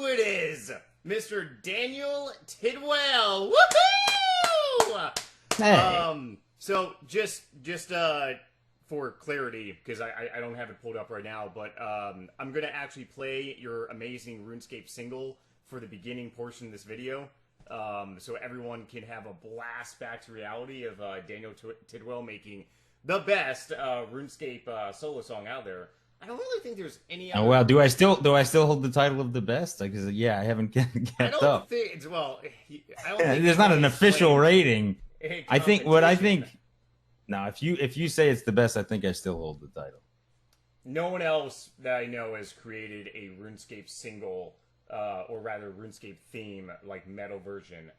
who it is, Mr. Daniel Tidwell. Woohoo! Hey. So just for clarity, because I don't have it pulled up right now, but I'm gonna actually play your amazing RuneScape single for the beginning portion of this video, so everyone can have a blast back to reality of Daniel Tidwell making the best RuneScape solo song out there. I don't really think there's any other... Oh well, do I still hold the title of the best? Because yeah, I haven't kept I don't up. think it's, well, I don't Yeah, think there's not an official rating. I think what I competition. think. No, if you say it's the best, I think I still hold the title. No one else that I know has created a RuneScape single, or rather RuneScape theme, like metal version.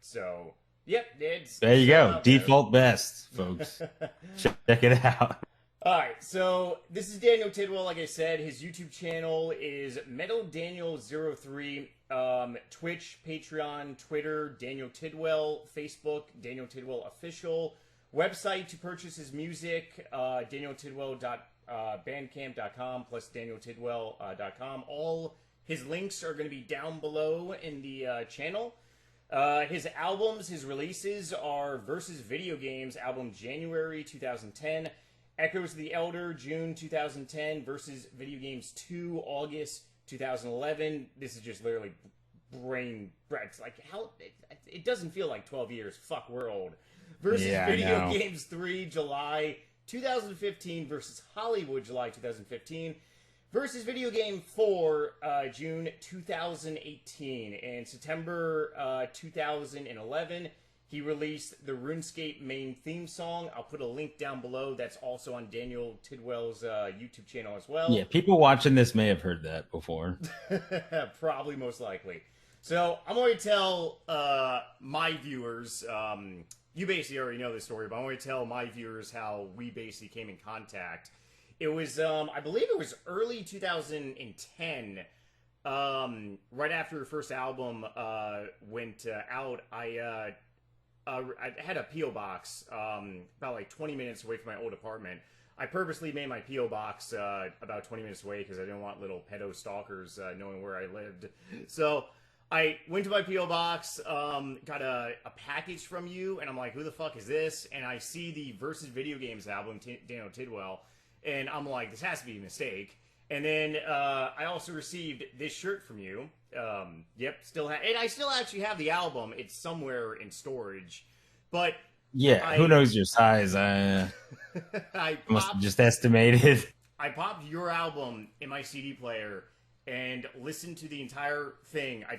So, yep, it's... There you go. Default best, folks. Check it out. Alright, so this is Daniel Tidwell, like I said. His YouTube channel is MetalDaniel03. Twitch, Patreon, Twitter, Daniel Tidwell. Facebook, Daniel Tidwell Official. Website to purchase his music, danieltidwell.bandcamp.com plus danieltidwell.com. All his links are going to be down below in the channel. His albums, his releases are Versus Video Games album January 2010, Echoes of the Elder June 2010, Versus Video Games 2 August 2011. This is just literally brain breads. Like, how it doesn't feel like 12 years. Fuck, we're old. Versus Video Games 3 July 2015 versus Hollywood July 2015. Versus Video Game 4, June 2018. And September 2011, he released the RuneScape main theme song. I'll put a link down below. That's also on Daniel Tidwell's YouTube channel as well. Yeah, people watching this may have heard that before. Probably, most likely. So I'm going to tell my viewers, you basically already know this story, but I'm going to tell my viewers how we basically came in contact. It was, I believe it was early 2010, right after her first album went out. I had a P.O. box about like 20 minutes away from my old apartment. I purposely made my P.O. box about 20 minutes away because I didn't want little pedo stalkers knowing where I lived. So I went to my P.O. box, got a package from you, and I'm like, who the fuck is this? And I see the Versus Video Games album, Daniel Tidwell, and I'm like, this has to be a mistake. And then I also received this shirt from you. Yep, and I still actually have the album. It's somewhere in storage. But yeah, who knows your size? I must have just estimated. I popped your album in my CD player and listened to the entire thing. I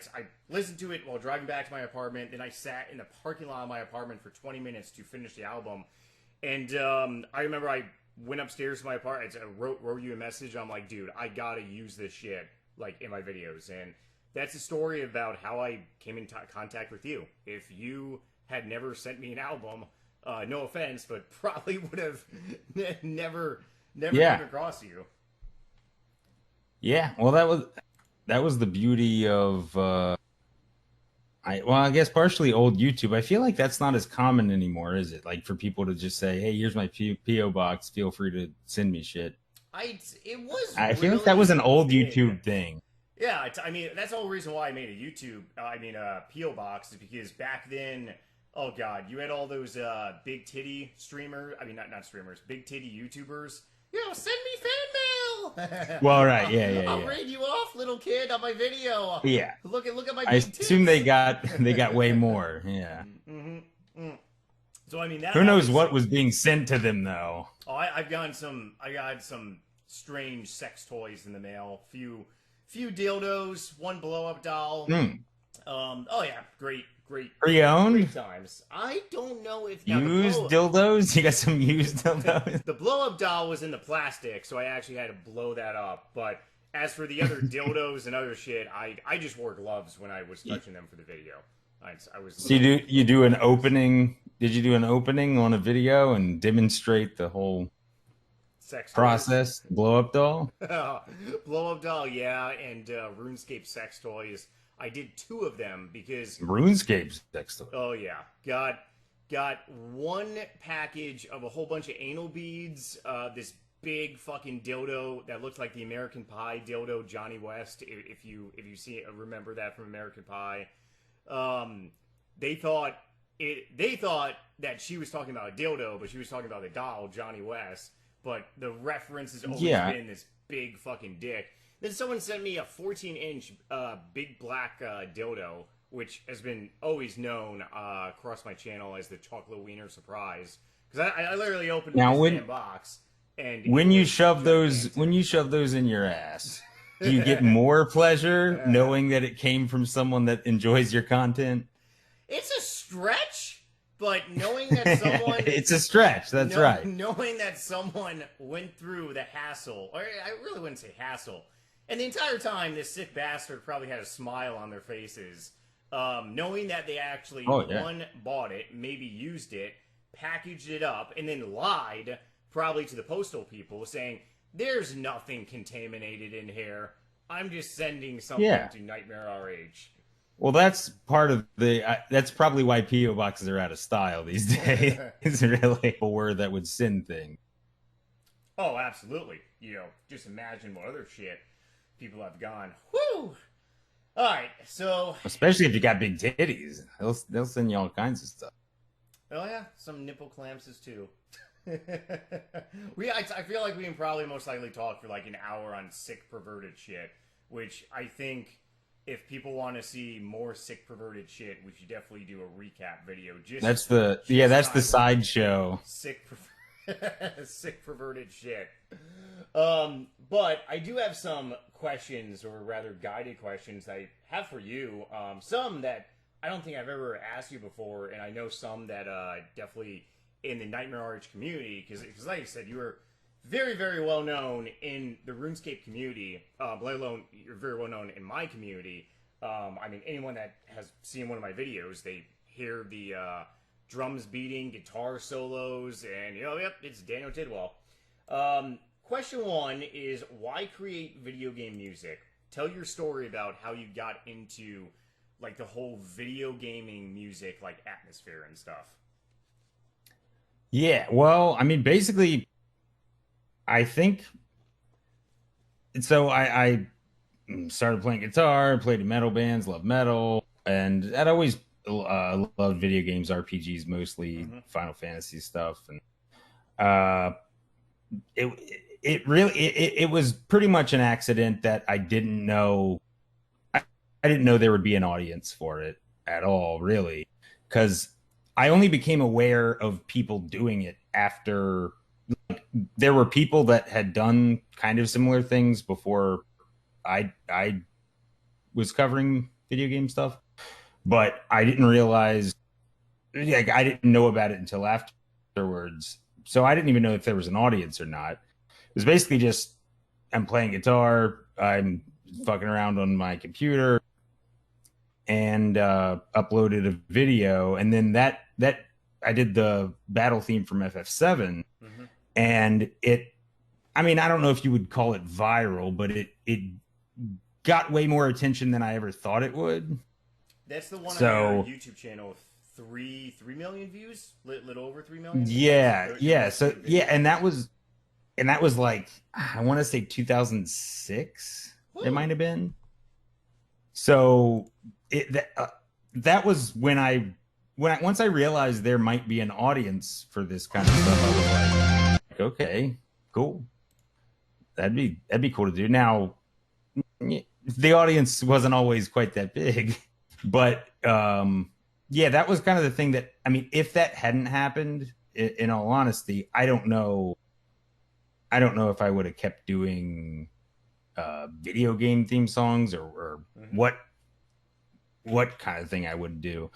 listened to it while driving back to my apartment. Then I sat in the parking lot of my apartment for 20 minutes to finish the album. And I remember I went upstairs to my apartment. I wrote you a message. I'm like, dude, I gotta use this shit like in my videos. And that's a story about how I came in contact with you. If you had never sent me an album, no offense, but probably would have never come across you. Yeah, well, that was the beauty of I guess partially old YouTube. I feel like that's not as common anymore, is it? Like for people to just say, "Hey, here's my P.O. box. Feel free to send me shit." I feel like that was an old YouTube thing. Yeah, I mean that's the whole reason why I made a YouTube. P.O. box is because back then, oh god, you had all those big titty streamers. I mean, not streamers, big titty YouTubers. Yo, send me fan mail. Well, right, yeah. I'll read you off, little kid, on my video. Yeah. Look at my. I assume they got way more. Yeah. So I mean, who knows what was being sent to them though? Oh, I got some strange sex toys in the mail. Few dildos, one blow up doll. Oh yeah, great. Pre-owned? Great times. I don't know if... Used dildos? You got some used dildos? The blow-up doll was in the plastic, so I actually had to blow that up. But as for the other dildos and other shit, I just wore gloves when I was touching them for the video. I was... So you do an opening... Did you do an opening on a video and demonstrate the whole sex process? Blow-up doll? Blow-up doll, yeah, and RuneScape sex toys. I did 2 of them because RuneScape's sex toy. Oh yeah, got one package of a whole bunch of anal beads, this big fucking dildo that looked like the American Pie dildo, Johnny West. If you see remember that from American Pie, they thought that she was talking about a dildo, but she was talking about the doll, Johnny West. But the reference has always been this big fucking dick. Then someone sent me a 14-inch big black dildo, which has been always known across my channel as the chocolate wiener surprise. Because I literally opened this damn box, and when you shove those in your ass, do you get more pleasure knowing that it came from someone that enjoys your content? It's a stretch. But knowing that someone... It's a stretch, that's right. Knowing that someone went through the hassle, or I really wouldn't say hassle, and the entire time this sick bastard probably had a smile on their faces, knowing that they actually, one, bought it, maybe used it, packaged it up, and then lied, probably to the postal people, saying, there's nothing contaminated in here, I'm just sending something to NightmareRH. Well, that's part of that's probably why P.O. boxes are out of style these days. It's really a word that would send things. Oh, absolutely. Just imagine what other shit people have gone. Whoo! All right, so... Especially if you got big titties. They'll send you all kinds of stuff. Oh, yeah. Some nipple clamps too. I feel like we can probably most likely talk for like an hour on sick, perverted shit, which I think... If people want to see more sick perverted shit, we should definitely do a recap video. That's the sideshow. Sick perverted shit. But I do have some questions, or rather guided questions that I have for you. Some that I don't think I've ever asked you before, and I know some that definitely in the NightmareRH community, because like I said, you were very, very well known in the RuneScape community, let alone you're very well known in my community. I mean, anyone that has seen one of my videos, they hear the drums beating, guitar solos, and, yep, it's Daniel Tidwell. Question one is, why create video game music? Tell your story about how you got into, like, the whole video gaming music, like, atmosphere and stuff. Yeah, well, I mean, basically... I think so. I started playing guitar, played in metal bands, loved metal, and I'd always loved video games, RPGs, mostly Final Fantasy stuff. And it was pretty much an accident that I didn't know. I didn't know there would be an audience for it at all, really, because I only became aware of people doing it after. There were people that had done kind of similar things before I was covering video game stuff, but I didn't realize, like, I didn't know about it until afterwards. So I didn't even know if there was an audience or not. It was basically just, I'm playing guitar, I'm fucking around on my computer, and uploaded a video, and then that I did the battle theme from FF7. And I mean, I don't know if you would call it viral, but it got way more attention than I ever thought it would. That's the one on your YouTube channel with 3 million views, little over 3 million. Yeah. So yeah, and that was like, I want to say 2006. It might have been. So that was when once I realized there might be an audience for this kind of stuff, I was like, okay, cool. That'd be cool to do. Now, the audience wasn't always quite that big, but yeah, that was kind of the thing that, I mean, if that hadn't happened, in all honesty, I don't know if I would have kept doing video game theme songs or what kind of thing I would do.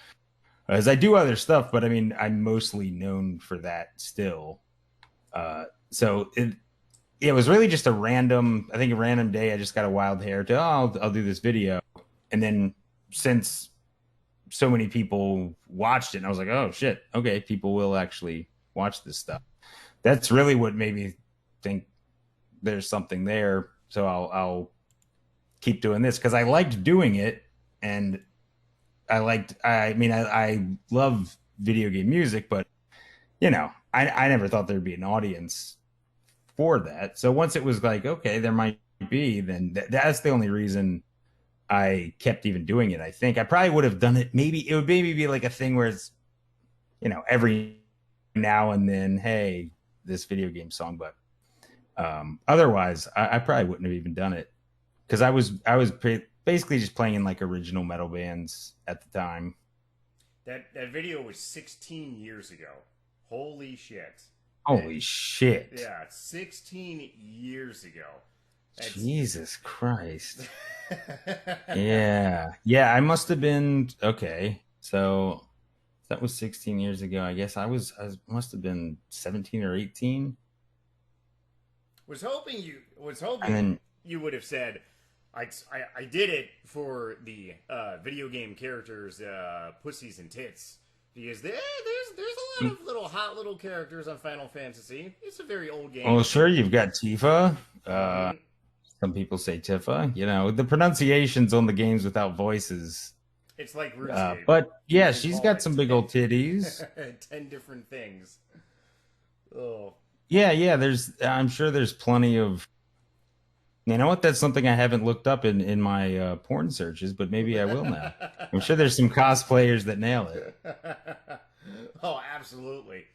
As I do other stuff, but I mean, I'm mostly known for that still. So it was really just a random day. I just got a wild hair to, I'll do this video. And then since so many people watched it, and I was like, oh shit, okay, people will actually watch this stuff. That's really what made me think there's something there. So I'll keep doing this because I liked doing it, and I love video game music, but I never thought there'd be an audience for that. So once it was like, okay, there might be, then that's the only reason I kept even doing it. I think I probably would have done it. Maybe it would maybe be like a thing where it's, every now and then, hey, this video game song. But otherwise, I probably wouldn't have even done it because I was basically just playing in like original metal bands at the time. That video was 16 years ago. Holy shit. Holy shit. Yeah, 16 years ago. Jesus Christ. Yeah, I must have been okay. So that was 16 years ago. I guess I must have been 17 or 18. Was hoping And then you would have said, I did it for the video game characters, pussies and tits, because there's a lot of little hot little characters on Final Fantasy. It's a very old game. well, sure, you've got Tifa. Some people say Tifa. The pronunciations on the games without voices. It's like RuneScape. But yeah, she's got some big old titties. 10 different things. Oh. Yeah. I'm sure there's plenty of. You know what? That's something I haven't looked up in my porn searches, but maybe I will now. I'm sure there's some cosplayers that nail it. Oh, absolutely.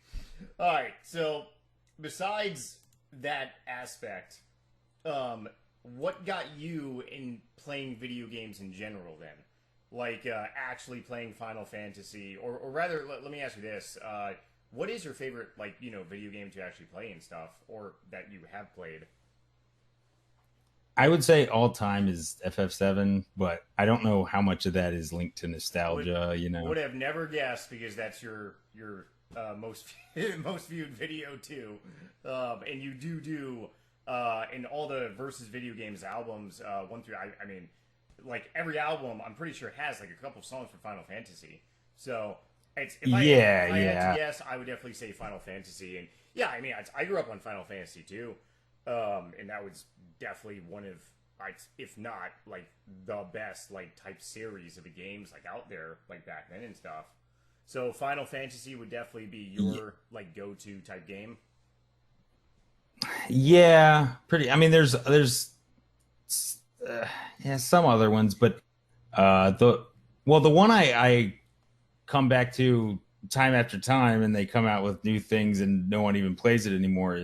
All right. So, besides that aspect, what got you in playing video games in general then? Like actually playing Final Fantasy, or rather, let me ask you this: what is your favorite video game to actually play and stuff, or that you have played? I would say all time is FF7, but I don't know how much of that is linked to nostalgia. Would have never guessed because that's your most most viewed video too, and you do in all the versus video games albums 1 through I mean, like every album I'm pretty sure has like a couple songs for Final Fantasy. So if I had to guess, I would definitely say Final Fantasy. And yeah, I mean I grew up on Final Fantasy too, and that was definitely one of, if not like the best like type series of the games like out there like back then and stuff. So Final Fantasy would definitely be your like go-to type game. Yeah, pretty. I mean, there's some other ones, but the one I come back to time after time, and they come out with new things, and no one even plays it anymore.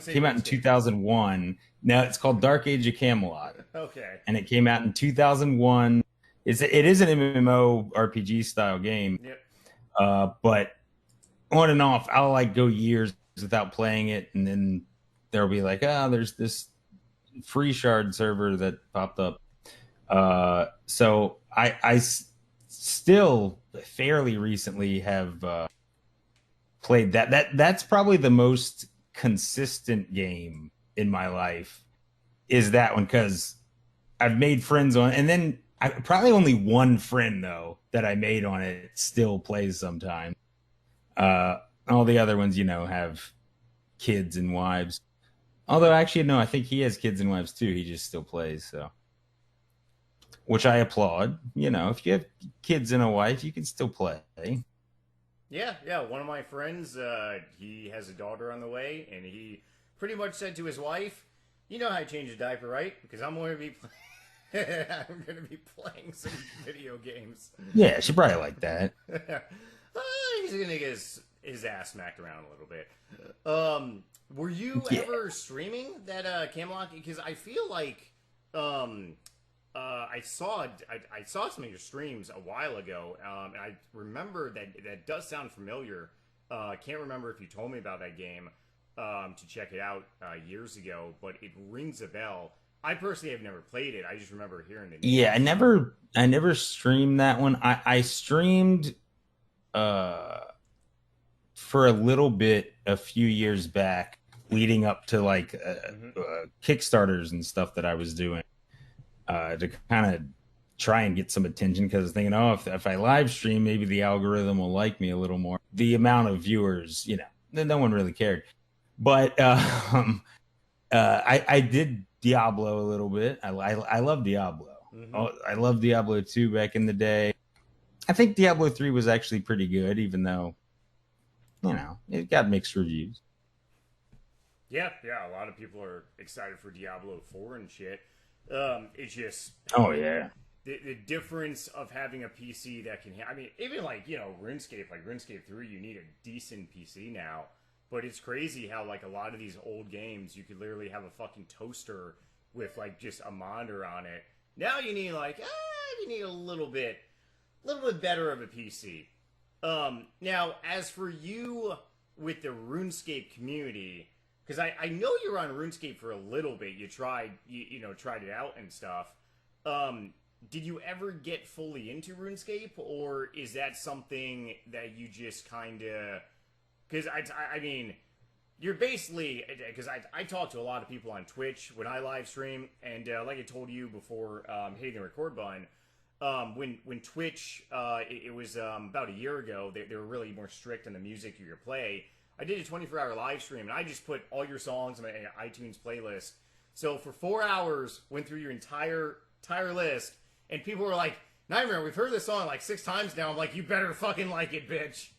Came out in 2001. Now it's called Dark Age of Camelot. Okay. And it came out in 2001. It is an MMO RPG style game. Yep. But on and off, I'll like go years without playing it, and then there'll be like, there's this free shard server that popped up. So I still fairly recently have played that. That's probably the most consistent game in my life is that one, because I've made friends on, and then I probably only one friend though that I made on it still plays sometime. All the other ones, have kids and wives. Although actually, no, I think he has kids and wives too. He just still plays, so. Which I applaud. If you have kids and a wife, you can still play. Yeah. One of my friends, he has a daughter on the way, and he pretty much said to his wife, "You know how to change a diaper, right? Because I'm going to be I'm going to be playing some video games." Yeah, she probably like that. He's going to get his ass smacked around a little bit. Were you ever streaming that Camelot? Because I feel like I saw some of your streams a while ago, and I remember that does sound familiar. Can't remember if you told me about that game to check it out years ago, but it rings a bell. I personally have never played it. I just remember hearing the name. Yeah, I never streamed that one. I streamed for a little bit a few years back, leading up to like Kickstarters and stuff that I was doing to kind of try and get some attention, because I was thinking, if I live stream, maybe the algorithm will like me a little more. The amount of viewers, no one really cared. But I did Diablo a little bit. I love Diablo. Mm-hmm. I loved Diablo 2 back in the day. I think Diablo 3 was actually pretty good, even though, it got mixed reviews. Yeah, yeah. A lot of people are excited for Diablo 4 and shit. It's just Oh yeah. the difference of having a PC that can. I mean, even like RuneScape, like RuneScape 3, you need a decent PC now. But it's crazy how like a lot of these old games, you could literally have a fucking toaster with like just a monitor on it. Now you need like you need a little bit better of a PC. Now as for you with the RuneScape community, because I know you're on RuneScape for a little bit. You tried tried it out and stuff. Did you ever get fully into RuneScape, or is that something that you just kind of? Because I mean, you're basically, because I talk to a lot of people on Twitch when I live stream, and like I told you before hitting the record button, when Twitch, it was about a year ago, they were really more strict on the music you could play. I did a 24-hour live stream, and I just put all your songs in my iTunes playlist. So for 4 hours, went through your entire list, and people were like, Nightmare, we've heard this song like 6 times now. I'm like, you better fucking like it, bitch.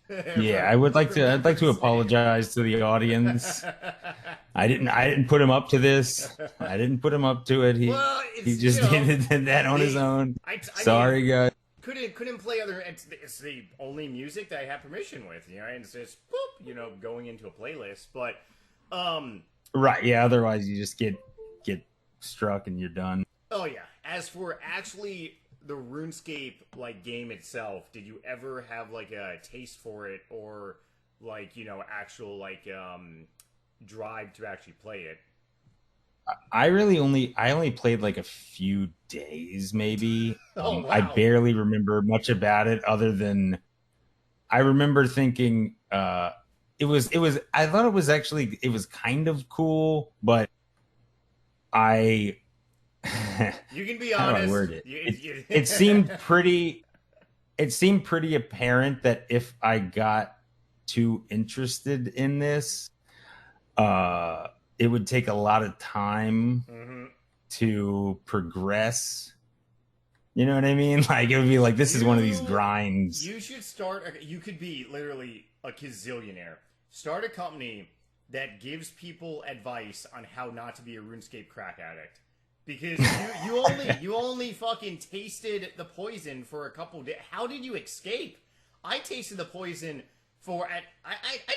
Yeah, I'd like to apologize to the audience. I didn't put him up to this. I didn't put him up to it. He just did that on his own. Sorry, guys. Couldn't play other. It's the only music that I have permission with. And it's just boop, going into a playlist. But right, yeah. Otherwise, you just get struck and you're done. Oh yeah. As for actually the RuneScape like game itself, did you ever have like a taste for it, or like actual like drive to actually play it? I only played like a few days, maybe. Oh, wow. I barely remember much about it, other than I remember thinking it was. I thought it was kind of cool, but I. You can be honest. How do I word it? It seemed pretty. It seemed pretty apparent that if I got too interested in this, it would take a lot of time to progress. You know what I mean? Like it would be like this is one of these grinds. You should start. You could be literally a gazillionaire. Start a company that gives people advice on how not to be a RuneScape crack addict. Because you only fucking tasted the poison for a couple days. How did you escape? I tasted the poison I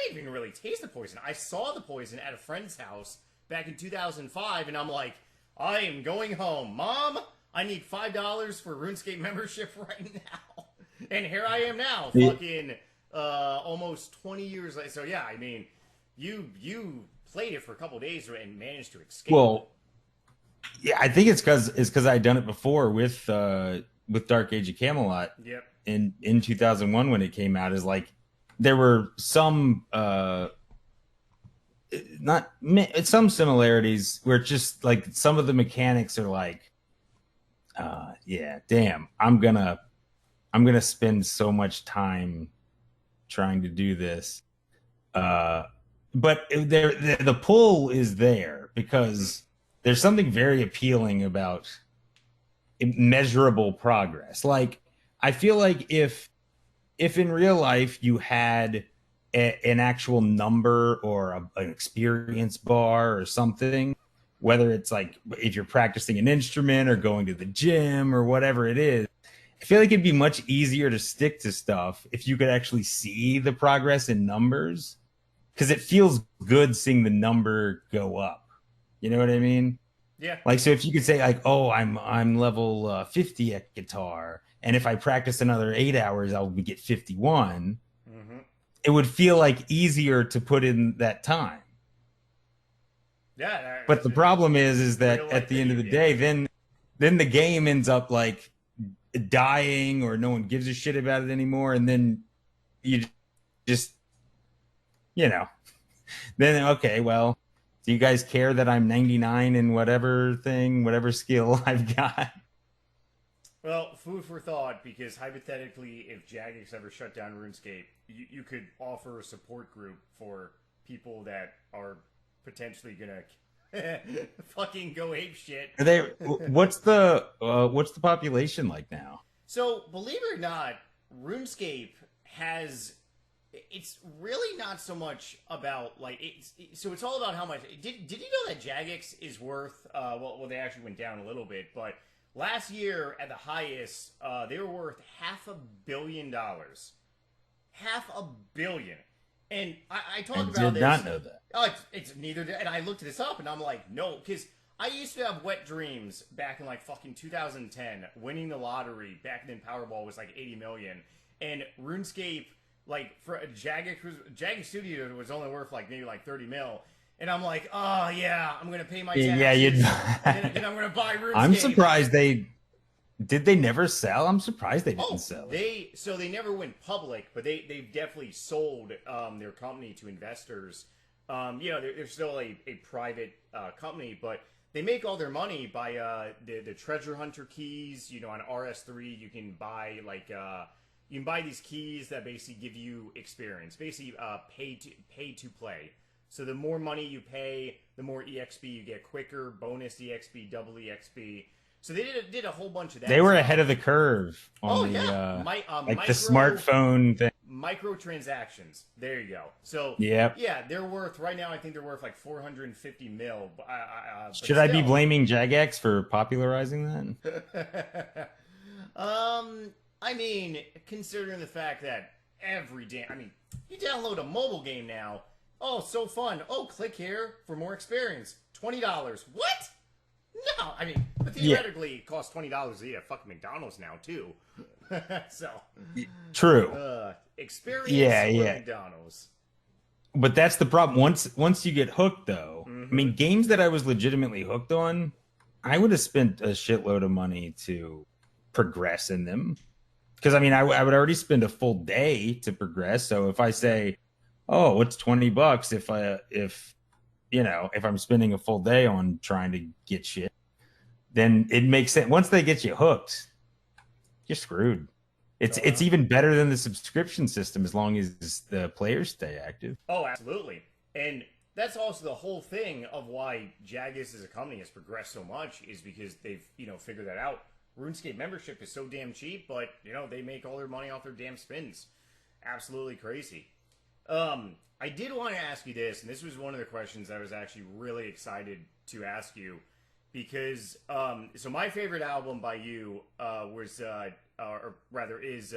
didn't even really taste the poison. I saw the poison at a friend's house back in 2005, and I'm like, I am going home. Mom, I need $5 for RuneScape membership right now. And here I am now, fucking almost 20 years later. So yeah, I mean, you played it for a couple days and managed to escape. Well, yeah, I think it's because I'd done it before with Dark Age of Camelot. Yep. In 2001 when it came out, is like there were some some similarities where it's just like some of the mechanics are like, yeah, damn, I'm gonna spend so much time trying to do this, but the pull is there because there's something very appealing about measurable progress. Like, I feel like if in real life you had an actual number or an experience bar or something, whether it's like if you're practicing an instrument or going to the gym or whatever it is, I feel like it'd be much easier to stick to stuff if you could actually see the progress in numbers, because it feels good seeing the number go up. You know what I mean? Yeah. Like, so if you could say like, oh, I'm level 50 at guitar, and if I practice another 8 hours, I'll get 51. Mm-hmm. It would feel like easier to put in that time. Yeah. But the problem is that at the end of the day, then the game ends up like dying, or no one gives a shit about it anymore, and then you just, then okay, well, do you guys care that I'm 99 in whatever skill I've got? Well, food for thought, because hypothetically, if Jagex ever shut down RuneScape, you could offer a support group for people that are potentially gonna fucking go ape shit. What's the population like now? So, believe it or not, RuneScape has it's really not so much about like so it's all about how much. Did you know that Jagex is worth? Well, they actually went down a little bit, but last year at the highest, they were worth $500 million. $500 million. And I talked about did this. not know that. Oh, it's neither. And I looked this up, and I'm like, no, because I used to have wet dreams back in like fucking 2010, winning the lottery. Back then, Powerball was like 80 million, and RuneScape, like for a Jagex Studio, was only worth like maybe like 30 mil. And I'm like, oh yeah, I'm gonna pay my taxes. Yeah, and I'm gonna buy RuneScape. I'm surprised they never sell. I'm surprised they didn't sell. They never went public, but they've definitely sold their company to investors. They're still a private company, but they make all their money by the treasure hunter keys. On RS3, you can buy you can buy these keys that basically give you experience, basically pay to play. So the more money you pay, the more EXP you get quicker, bonus EXP, double EXP. So they did a whole bunch of that. They were ahead of the curve on the smartphone thing. Microtransactions. There you go. So yeah, they're worth right now. I think they're worth like 450 mil. Should I be blaming Jagex for popularizing that? I mean, considering the fact that you download a mobile game now. Oh, so fun. Oh, click here for more experience. $20. What? No, but theoretically, it costs $20 to eat at fucking McDonald's now too. So true. Experience McDonald's. But that's the problem. Once you get hooked, though, games that I was legitimately hooked on, I would have spent a shitload of money to progress in them. Because I would already spend a full day to progress. So if I say, "Oh, what's $20?" If I'm spending a full day on trying to get shit, then it makes sense. Once they get you hooked, you're screwed. It's even better than the subscription system as long as the players stay active. Oh, absolutely. And that's also the whole thing of why Jagex as a company has progressed so much is because they've, figured that out. RuneScape membership is so damn cheap, but, they make all their money off their damn spins. Absolutely crazy. I did want to ask you this, and this was one of the questions I was actually really excited to ask you, because so my favorite album by you was, is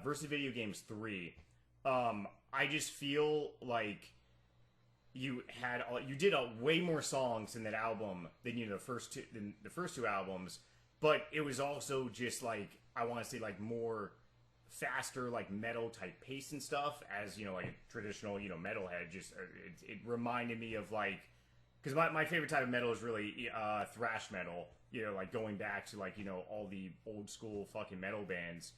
Versus Video Games 3. I just feel like you did way more songs in that album than the first two albums, but it was also just like I want to say like more faster, like metal type pace and stuff, as like a traditional metalhead. Just it reminded me of like, because my favorite type of metal is really thrash metal, like going back to like all the old school fucking metal bands.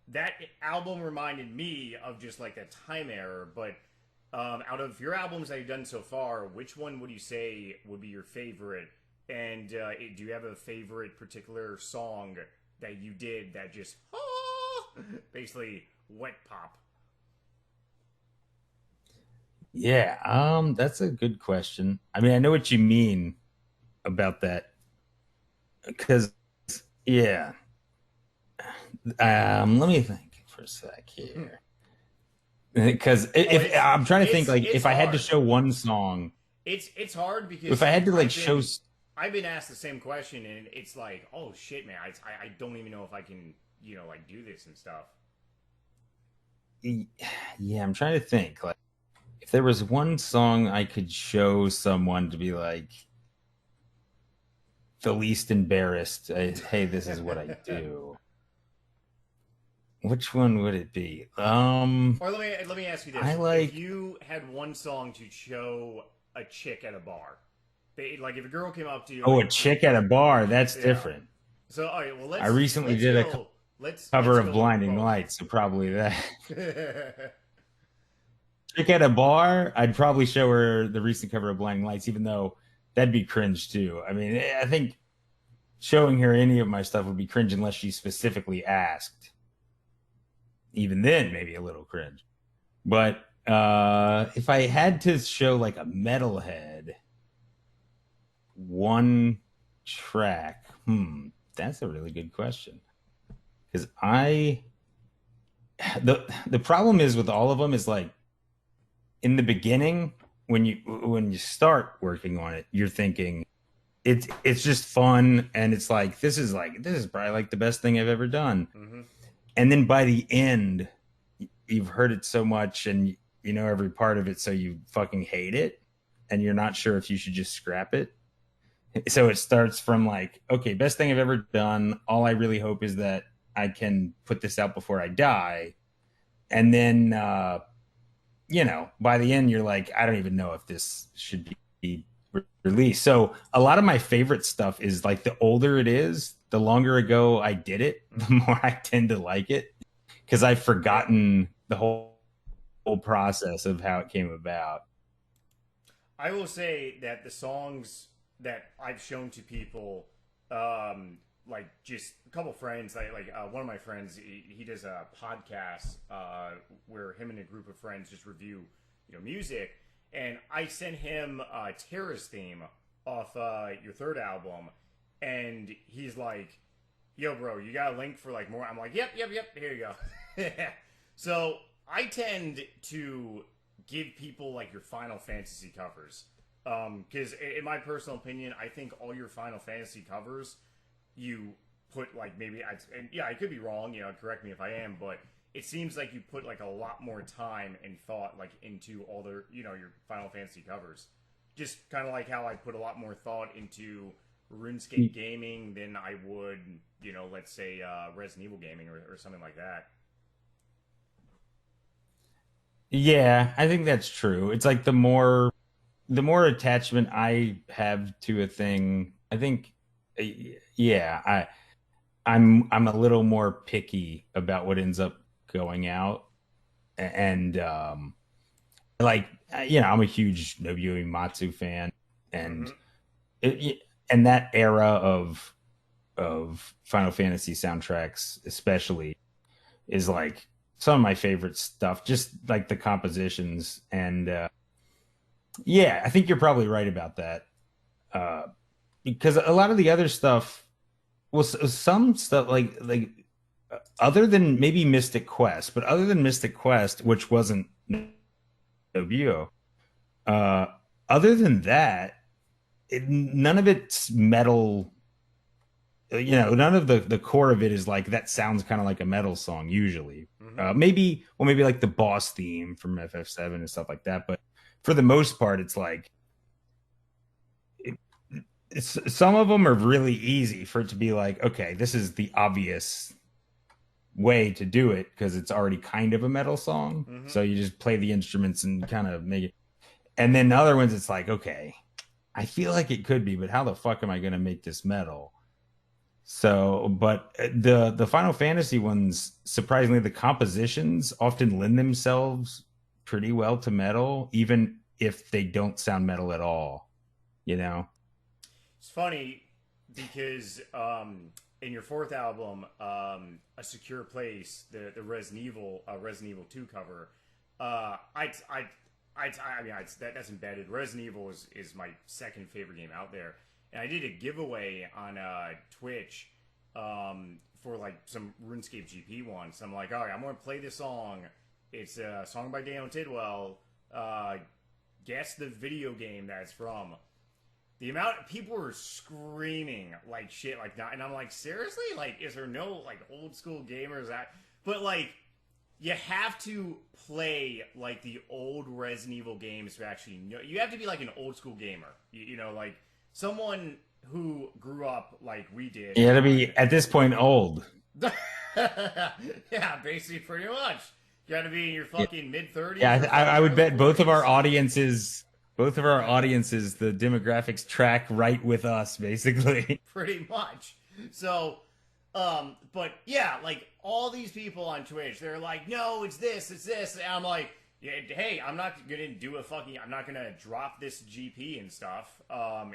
That album reminded me of just like that time era. But out of your albums that you've done so far, which one would you say would be your favorite? And do you have a favorite particular song that you did that just basically wet pop? Yeah, that's a good question. I know what you mean about that, because let me think for a sec here, because if I'm trying to think, like, if I had to show one song, it's hard because if I had to show. I've been asked the same question, and it's like, oh shit, man, I don't even know if I can do this and stuff. Yeah, I'm trying to think, like, if there was one song I could show someone to be like the least embarrassed, hey, this is what I do. Which one would it be? Or let me ask you this: if you had one song to show a chick at a bar, like if a girl came up to you, a chick at a bar, that's different. So all right, well, I recently did a cover of Blinding Lights, so probably that. Chick at a bar, I'd probably show her the recent cover of Blinding Lights, even though that'd be cringe too. I think showing her any of my stuff would be cringe unless she specifically asked. Even then, maybe a little cringe. But if I had to show like a metalhead one track, that's a really good question. Because the problem is with all of them is like in the beginning when you start working on it, you're thinking it's just fun and it's like this is probably like the best thing I've ever done. Mm-hmm. And then by the end, you've heard it so much and you know every part of it, so you fucking hate it, and you're not sure if you should just scrap it. So it starts from like, okay, best thing I've ever done. All I really hope is that I can put this out before I die. And then, you know, by the end, you're like, I don't even know if this should be released. So a lot of my favorite stuff is like the older it is, the longer ago I did it, the more I tend to like it because I've forgotten the whole process of how it came about. I will say that the songs that I've shown to people, like just a couple friends, one of my friends, he does a podcast where him and a group of friends just review, music, and I sent him Terra's theme off your third album, and he's like, "Yo, bro, you got a link for like more?" I'm like, "Yep, here you go." So I tend to give people like your Final Fantasy covers. Because in my personal opinion, I think all your Final Fantasy covers, you put like and yeah, I could be wrong, correct me if I am, but it seems like you put like a lot more time and thought like into all the, your Final Fantasy covers. Just kind of like how I put a lot more thought into RuneScape gaming than I would, let's say Resident Evil gaming or something like that. Yeah, I think that's true. It's like the more attachment I have to a thing, I think, uh, yeah, I'm a little more picky about what ends up going out, and like I'm a huge Nobuo Uematsu fan, and Mm-hmm. and that era of Final Fantasy soundtracks, especially, is like some of my favorite stuff. Just like the compositions, and yeah, I think you're probably right about that. Uh, because a lot of the other stuff, well, some stuff other than maybe Mystic Quest, but other than Mystic Quest, which wasn't Nobuo, uh, other than that, none of it's metal. None of the core of it is like that sounds kind of like a metal song usually. Mm-hmm. Maybe like the boss theme from FF7 and stuff like that, but for the most part, it's like some of them are really easy for it to be like, okay, this is the obvious way to do it because it's already kind of a metal song. Mm-hmm. So you just play the instruments and kind of make it. And then the other ones, it's like, okay, I feel like it could be, but how the fuck am I going to make this metal? So, but the Final Fantasy ones, surprisingly, the compositions often lend themselves pretty well to metal, even if they don't sound metal at all. You know? It's funny because in your fourth album, "A Secure Place," the Resident Evil 2 cover, that's embedded. Resident Evil is my second favorite game out there, and I did a giveaway on Twitch for like some RuneScape GP one. So I'm like, all right, I'm gonna play this song. It's a song by Daniel Tidwell. Guess the video game that's from. The amount of people were screaming like shit like that, and I'm like, seriously? Like, is there no like old school gamers that? But like, you have to play like the old Resident Evil games to actually know. You have to be like an old school gamer. Like someone who grew up like we did. You got to be at this point old. Yeah, basically, pretty much. You got to be in your Yeah, fucking mid-30s. yeah. Or I fucking would early bet both of 40s. our audiences, the demographics track right with us, basically. Pretty much. So, but yeah, like all these people on Twitch, they're like, no, it's this, and I'm like, yeah, hey, I'm not gonna drop this GP and stuff,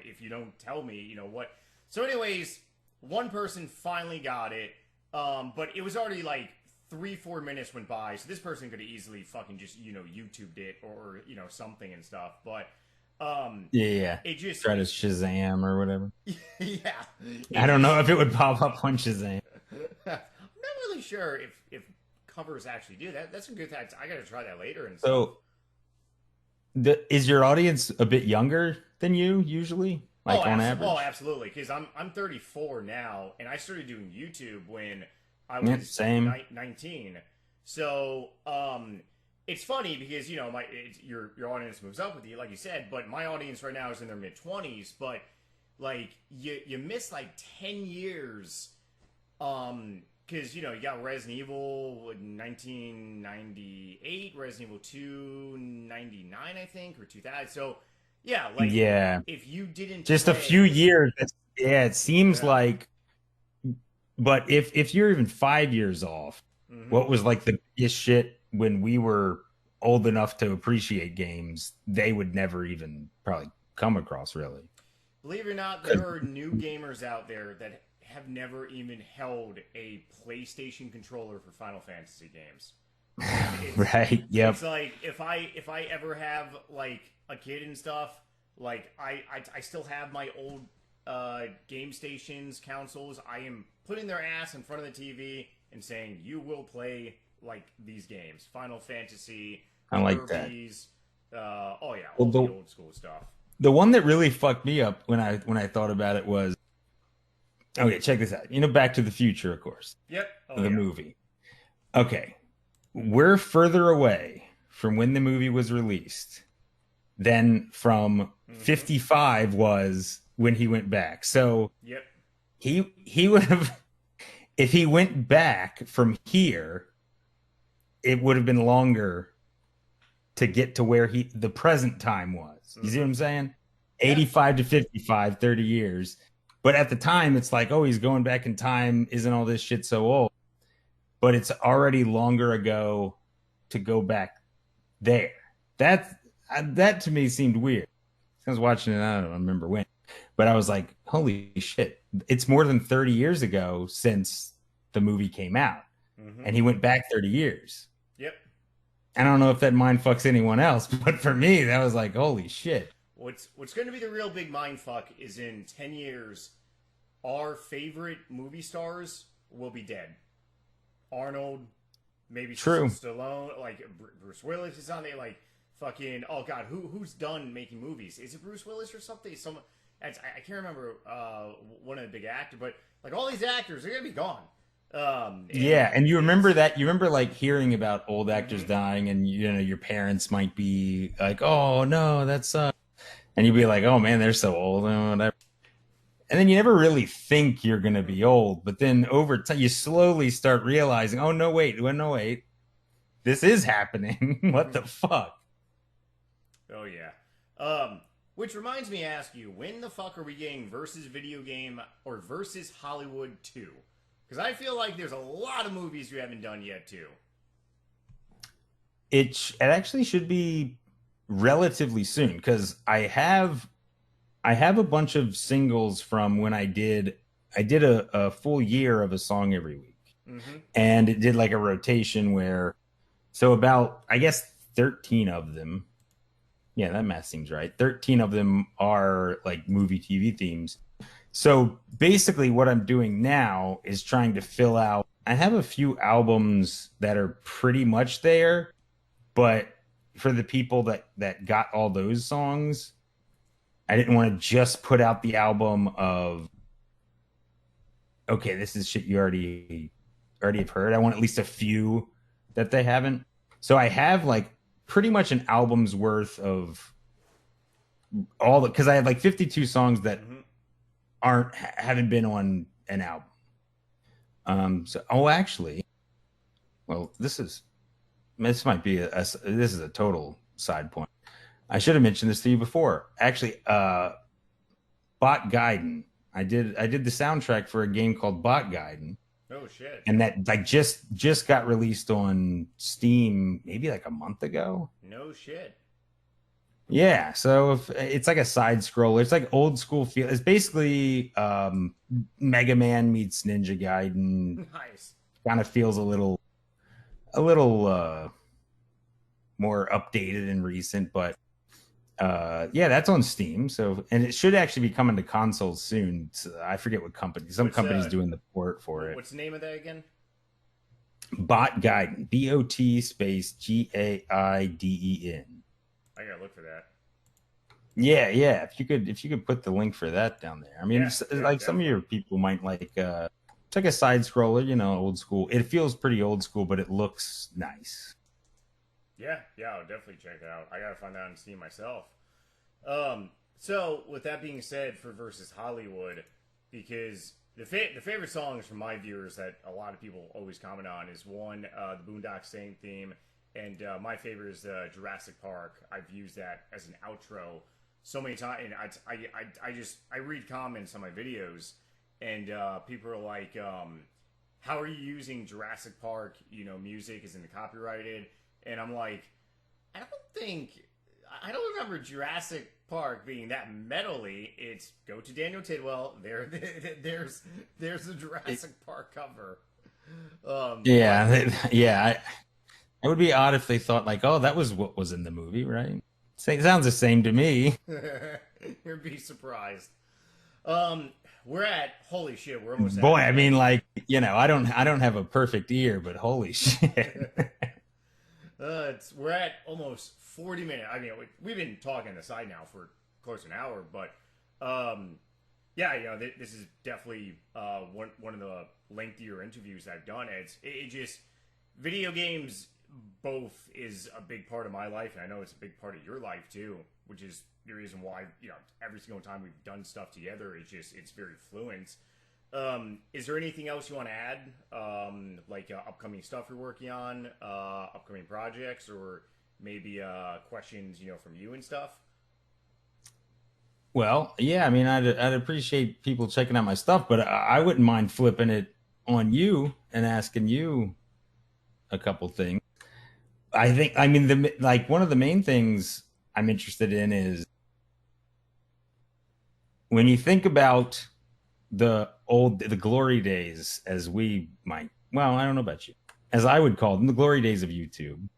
if you don't tell me, what. So, anyways, one person finally got it, but it was already like 3-4 minutes went by, so this person could have easily fucking just, YouTubed it or something and stuff, but. Yeah, It just try to Shazam or whatever. yeah, I it don't just know if it would pop up on Shazam. I'm not really sure if covers actually do. That's a good thing. I got to try that later. And stuff. So, is your audience a bit younger than you usually? Like on average? Oh, absolutely. Because I'm 34 now, and I started doing YouTube when I Yeah, was same. 19. So it's funny because your audience moves up with you, like you said, but my audience right now is in their mid 20s. But like you miss like 10 years, because you got Resident Evil in 1998, Resident Evil 2 99, I think, or 2000. So yeah, like Yeah, if you didn't just a few play, years. Yeah, it seems yeah, like. But if you're even 5 years off, hmm what was like the biggest shit when we were old enough to appreciate games, they would never even probably come across really. believe it or not, 'Cause- there are new gamers out there that have never even held a PlayStation controller for Final Fantasy games. And right? Yep. it's like if I ever have like a kid and stuff, like I still have my old game stations consoles. I am putting their ass in front of the TV and saying, "You will play like these games: Final Fantasy, I like that. Kirby's, oh yeah, Well, all the old school stuff." the one that really fucked me up when I thought about it was, okay, check this out. Back to the Future, of course, Yep. Oh the yeah. movie. Okay, we're further away from when the movie was released than from hmm 55 was when he went back. So Yep. he would have, if he went back from here, it would have been longer to get to where the present time was. You see what hmm I'm saying? Yeah. 85 to 55, 30 years. But at the time, it's like, oh, he's going back in time. Isn't all this shit so old? But it's already longer ago to go back there. That to me seemed weird. I was watching it, I don't remember when, but I was like, holy shit. It's more than 30 years ago since the movie came out. hmm And he went back 30 years. Yep. I don't know if that mind fucks anyone else, but for me, that was like, holy shit. What's going to be the real big mind fuck is in 10 years, our favorite movie stars will be dead. Arnold, maybe True. Stallone, like Bruce Willis is on there, like fucking. Oh god, who's done making movies? Is it Bruce Willis or something? I can't remember one of the big actors, but like all these actors are gonna be gone. Yeah, and you remember that? You remember like hearing about old actors Mhm. dying, and your parents might be like, "Oh no, that's," and you'd be like, "Oh man, they're so old," and whatever. And then you never really think you're gonna be old, but then over time, you slowly start realizing, "Oh no, wait, well, no, wait, this is happening. What the fuck?" Oh yeah. Which reminds me to ask you, when the fuck are we getting versus video game or versus Hollywood 2? Because I feel like there's a lot of movies you haven't done yet too. It actually should be relatively soon because I have a bunch of singles from when I did a full year of a song every week, Mm-hmm. and it did like a rotation where, so about, I guess, 13 of them, yeah, that math seems right, 13 of them are like movie TV themes. So basically what I'm doing now is trying to fill out, I have a few albums that are pretty much there, but for the people that got all those songs, I didn't want to just put out the album of, okay, this is shit you already have heard. I want at least a few that they haven't. So I have like pretty much an album's worth of all the, because I have like 52 songs that Mm-hmm. haven't been on an album. So, actually, well, this might be this is a total side point. I should have mentioned this to you before. Actually, Bot Gaiden. I did the soundtrack for a game called Bot Gaiden, Oh shit. and that like just got released on Steam maybe like a month ago. No shit. Yeah, so if it's like a side scroller, it's like old school feel. It's basically Mega Man meets Ninja Gaiden. Nice. Kind of feels a little more updated and recent, but yeah, that's on Steam. So, and it should actually be coming to consoles soon. So I forget what company. Some What's company's doing the port for it. what's the name of that again? Bot Gaiden. BOT space GAIDEN. I gotta look for that. Yeah, yeah. If you could put the link for that down there. I mean, Yeah, like some of your people might like. It's like a side scroller, you know, old school. It feels pretty old school, but it looks nice. Yeah, I'll definitely check it out. I gotta find out on Steam myself. So with that being said, for versus Hollywood, because the favorite songs from my viewers that a lot of people always comment on is one, the Boondock Saint theme, and my favorite is Jurassic Park. I've used that as an outro so many times, and I read comments on my videos, and people are like, "How are you using Jurassic Park? You know, music isn't it copyrighted?" And I'm like, I don't remember Jurassic Park being that metally. It's go to Daniel Tidwell. There's the Jurassic Park cover. Yeah, yeah. It would be odd if they thought like, oh, that was what was in the movie, right? It sounds the same to me. You'd be surprised. We're at holy shit. We're almost Boy, at I mean, like, you know, I don't have a perfect ear, but holy shit. We're at almost 40 minutes. I mean, we've been talking aside now for close to an hour, but yeah, you know, this is definitely one of the lengthier interviews I've done. It just video games both is a big part of my life, and I know it's a big part of your life too, which is the reason why, you know, every single time we've done stuff together, it's very fluent. Is there anything else you want to add? Like upcoming stuff you're working on, upcoming projects, or maybe questions, you know, from you and stuff? Well, yeah, I mean, I'd appreciate people checking out my stuff, but I wouldn't mind flipping it on you and asking you a couple things. I mean, like one of the main things I'm interested in is when you think about the glory days, as we might, well, I don't know about you, as I would call them, the glory days of YouTube.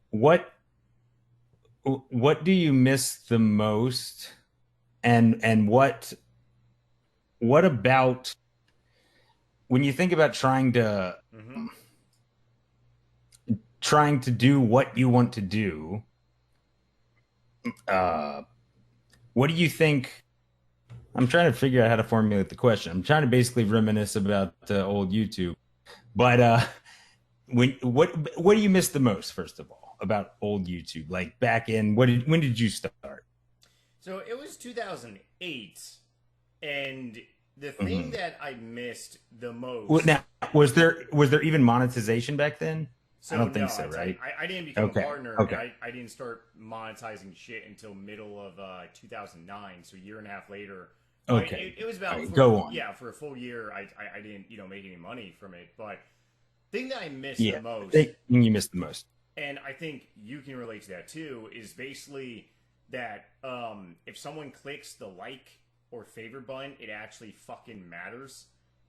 What do you miss the most, and what about when you think about trying to do what you want to do, what do you think? I'm trying to figure out how to formulate the question. I'm trying to basically reminisce about old YouTube, but what do you miss the most, first of all, about old YouTube? Like back in when did you start? So it was 2008, and the thing that I missed the most. Now, was there even monetization back then? So I don't think no, so, right? I didn't become a partner. Okay. I didn't start monetizing shit until middle of 2009. So a year and a half later. Okay. It was about go on. Yeah, for a full year, I didn't, you know, make any money from it. But thing that I missed the most, you missed the most, and I think you can relate to that too, is basically that if someone clicks the like or favorite button, it actually fucking matters.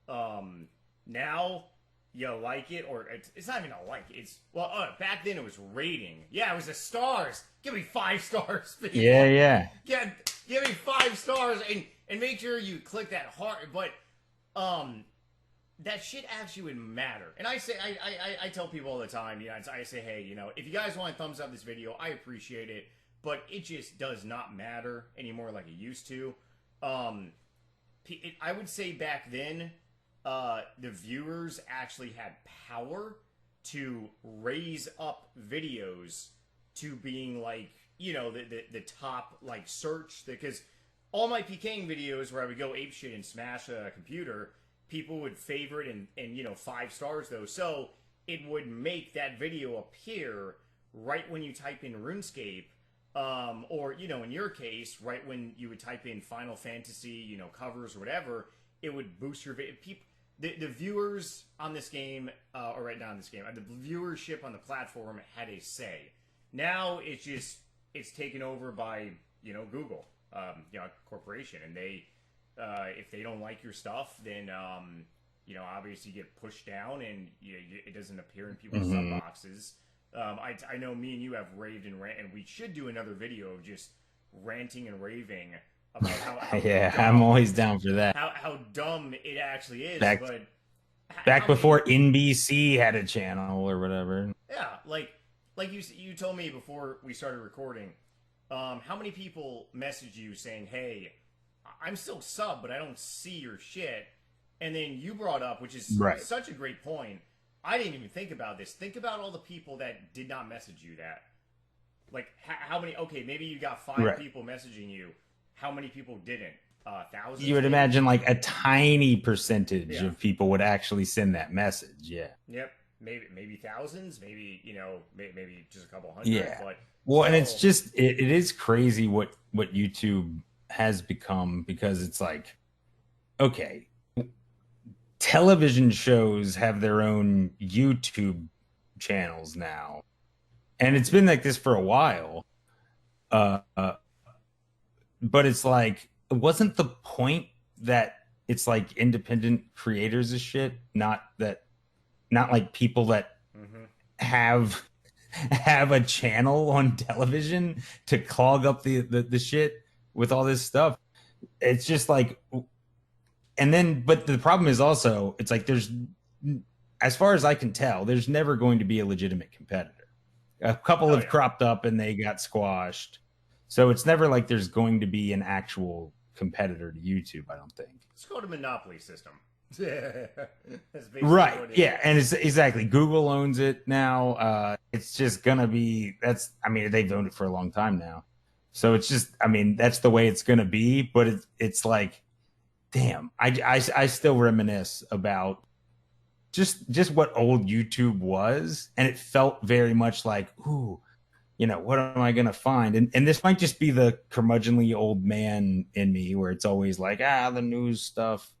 Now you like it, or it's not even a like. It's back then it was rating. Yeah, it was the stars. Give me 5 stars. People. Yeah. Give me 5 stars, and make sure you click that heart. But that shit actually would matter. And I say, I tell people all the time, you know, I say, hey, you know, if you guys want to thumbs up this video, I appreciate it, but it just does not matter anymore like it used to. I would say back then, the viewers actually had power to raise up videos to being like, you know, the top like search, because all my PKing videos where I would go apeshit and smash a computer, people would favorite and you know, 5 stars though, so it would make that video appear right when you type in RuneScape, or you know, in your case, right when you would type in Final Fantasy, you know, covers or whatever, it would boost your video. The viewers on this game, or right now on this game, the viewership on the platform had a say. Now it's taken over by, you know, Google, you know, corporation, and they, if they don't like your stuff, then you know, obviously you get pushed down, and it doesn't appear in people's sub boxes. I know me and you have raved and rant, and we should do another video of just ranting and raving about how yeah, dumb, I'm always down for that. how dumb it actually is. Back before NBC had a channel or whatever. Yeah, like you told me before we started recording. How many people message you saying, "Hey, I'm still sub, but I don't see your shit," and then you brought up, which is such a great point. I didn't even think about this. Think about all the people that did not message you that. Like, how many? Okay, maybe you got 5 people messaging you. How many people didn't? Thousands? You would imagine like a tiny percentage of people would actually send that message. Yeah. Yep. Maybe thousands. Maybe, maybe just a couple hundred. Yeah. But well, and it's just, it is crazy what YouTube has become, because it's like, okay, television shows have their own YouTube channels now. And it's been like this for a while. But it's like, wasn't the point that it's like independent creators of shit, not like people that have a channel on television to clog up the shit with all this stuff? It's just like, and then, but the problem is also, it's like there's, as far as I can tell, there's never going to be a legitimate competitor. A couple have cropped up and they got squashed. So it's never like there's going to be an actual competitor to YouTube, I don't think. It's called a monopoly system. Right. Yeah. And it's exactly. Google owns it now. It's just going to be, they've owned it for a long time now. So it's just, that's the way it's going to be. But it's like, damn, I still reminisce about just what old YouTube was. And it felt very much like, ooh, what am I going to find? And this might just be the curmudgeonly old man in me, where it's always like, the news stuff.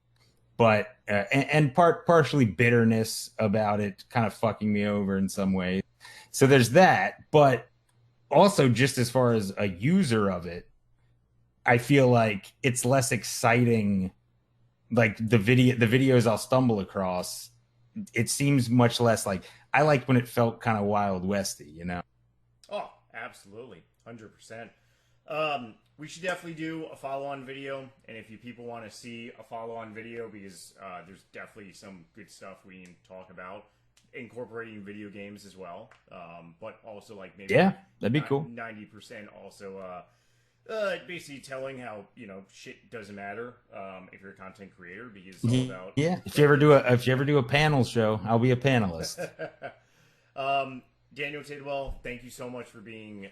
But, and partially bitterness about it kind of fucking me over in some ways. So there's that. But also, just as far as a user of it, I feel like it's less exciting. Like the videos I'll stumble across, it seems much less like, I liked when it felt kind of Wild Westy, Oh, absolutely. 100%. We should definitely do a follow-on video, and if you people want to see a follow-on video, because there's definitely some good stuff we need to talk about, incorporating video games as well, but also like maybe that'd be cool. 90% also basically telling how shit doesn't matter if you're a content creator, because it's all about if you ever do a panel show, I'll be a panelist. Daniel Tidwell, thank you so much for being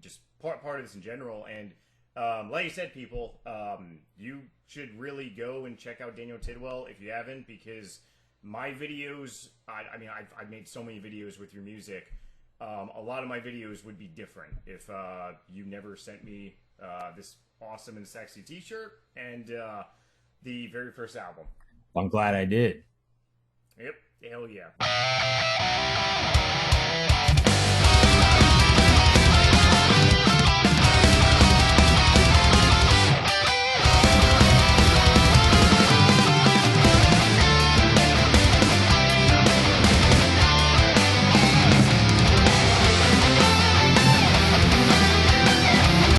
just part of this in general. And like I said, people, you should really go and check out Daniel Tidwell if you haven't, because my videos, I've made so many videos with your music. A lot of my videos would be different if you never sent me this awesome and sexy t-shirt and the very first album. I'm glad I did. Yep. Hell yeah.